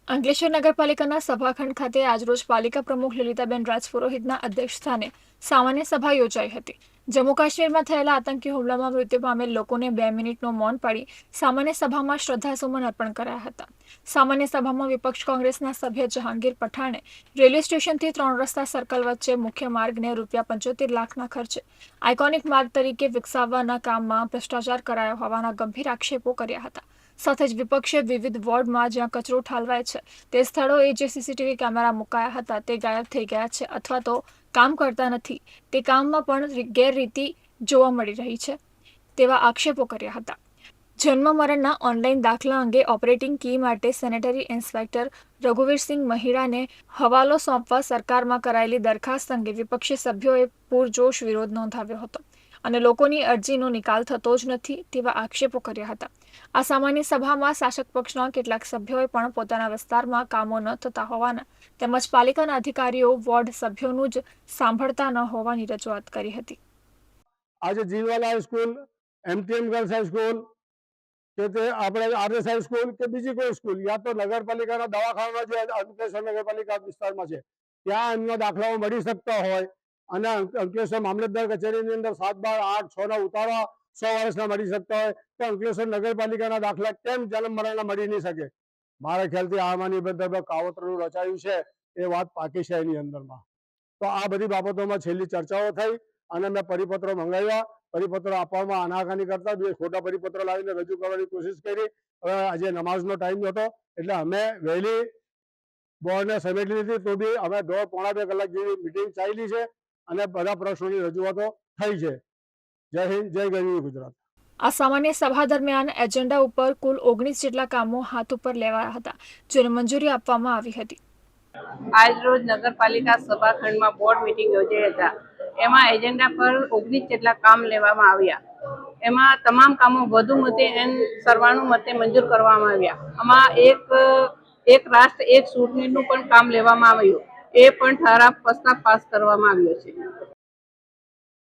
અંકલેશ્વર નગરપાલિકાના સભાખંડ ખાતે આજરોજ પાલિકા પ્રમુખ લલિતાબેન રાજપુરોહિતના અધ્યક્ષસ્થાને સામાન્ય સભા યોજાઈ હતી। જમ્મુ કાશ્મીરમાં થયેલા આતંકી હુમલામાં મૃત્યુ પામેલ લોકોને 2 મિનિટનું મૌન પાળી સામાન્ય સભામાં શ્રદ્ધાસુમન અર્પણ કરાયા હતા। સામાન્ય સભામાં વિપક્ષ કોંગ્રેસના સભ્ય જહાંગીર પઠાણે રેલવે સ્ટેશનથી 3 રસ્તા સર્કલ વચ્ચે મુખ્ય માર્ગને ₹75 લાખના ખર્ચે આઇકોનિક માર્ગ તરીકે વિકસાવવાના કામમાં ભ્રષ્ટાચાર કરાયો હોવાના ગંભીર આક્ષેપો કર્યા હતા। સાથે જ વિપક્ષે વિવિધ વોર્ડમાં જ્યાં કચરો ઠાલવાય છે તે સ્થળોએ જે સીસીટીવી કેમેરા મુકાયા હતા તે ગાયબ થઈ ગયા છે અથવા તો કામ કરતા નથી, તે કામમાં પણ ગેરરીતિ જોવા મળી રહી છે તેવા આક્ષેપો કર્યા હતા। જન્મ મરણના ઓનલાઈન દાખલા અંગે ઓપરેટિંગ કી માટે સેનેટરી ઇન્સ્પેક્ટર રઘુવીરસિંહ મહિડાને હવાલો સોંપવા સરકારમાં કરાયેલી દરખાસ્ત અંગે વિપક્ષી સભ્યોએ પૂરજોશ વિરોધ નોંધાવ્યો હતો અને લોકોની અરજીનો નિકાલ થતો જ નથી તેવા આક્ષેપો કર્યા હતા। આ સામાન્ય સભામાં શાસક પક્ષના કેટલાક સભ્યોએ પણ પોતાના વિસ્તારમાં કામો ન થતા હોવાના તેમજ પાલિકાના અધિકારીઓ વોર્ડ સભ્યોનું જ સાંભળતા ન હોવાની રજૂઆત કરી હતી। આજે Jinwala high school, MTM girls high school કે તે આપણે આરએસ હાઈસ્કૂલ કે બીજી કોઈ સ્કૂલ યા તો નગરપાલિકાના દવાખાના જે અંકલેશ્વર નગરપાલિકા વિસ્તારમાં છે ત્યાં એમના દાખલાઓ મળી શકતા હોય અને અંકલેશ્વર મામલતદાર કચેરીની અંદર 7/12/8/6 ઉતારા 100 વર્ષના મળી શકતા હોય તો અંકલેશ્વર નગરપાલિકાના દાખલા કેમ જન્મ મરણના મળી નહીં શકે? મારા ખ્યાલથી આમાંની બધા કાવતરું રચાયું છે એ વાત પાકી છે એની અંદરમાં। તો આ બધી બાબતોમાં છેલ્લી ચર્ચાઓ થઈ અને મેં પરિપત્રો મંગાવ્યા। પરિપત્રો આપવામાં આનાકાની કરતા બે ખોટા પરિપત્રો લાવીને રજૂ કરવાની કોશિશ કરી। હવે આજે નમાઝનો ટાઈમ હતો એટલે અમે વહેલી બોર્ડને સમેટી લીધી, તો બી અમે 1.5-પોણા 2 કલાક જેવી મિટિંગ ચાલી છે અને બધા પ્રશ્નોની રજૂઆતો થઈ છે। જય હિન્દ, જય ગરવી ગુજરાત। આ સામાન્ય સભા દરમિયાન એજન્ડા ઉપર કુલ 19 જેટલા કામો હાથ ઉપર લેવાયા હતા જેને મંજૂરી આપવામાં આવી હતી। આજરોજ નગરપાલિકા સભાખંડમાં બોર્ડ મીટિંગ યોજાઈ હતા। એમાં એજન્ડા પર 19 જેટલા કામ લેવામાં આવ્યા। એમાં તમામ કામો વધુ મતે સર્વાનુમતે મંજૂર કરવામાં આવ્યા। આમાં એક રાષ્ટ્ર એક ચૂંટણીનું પણ કામ લેવામાં આવ્યું, એ પણ ઠરાવ પ્રસ્તાવ પાસ કરવામાં આવ્યો છે।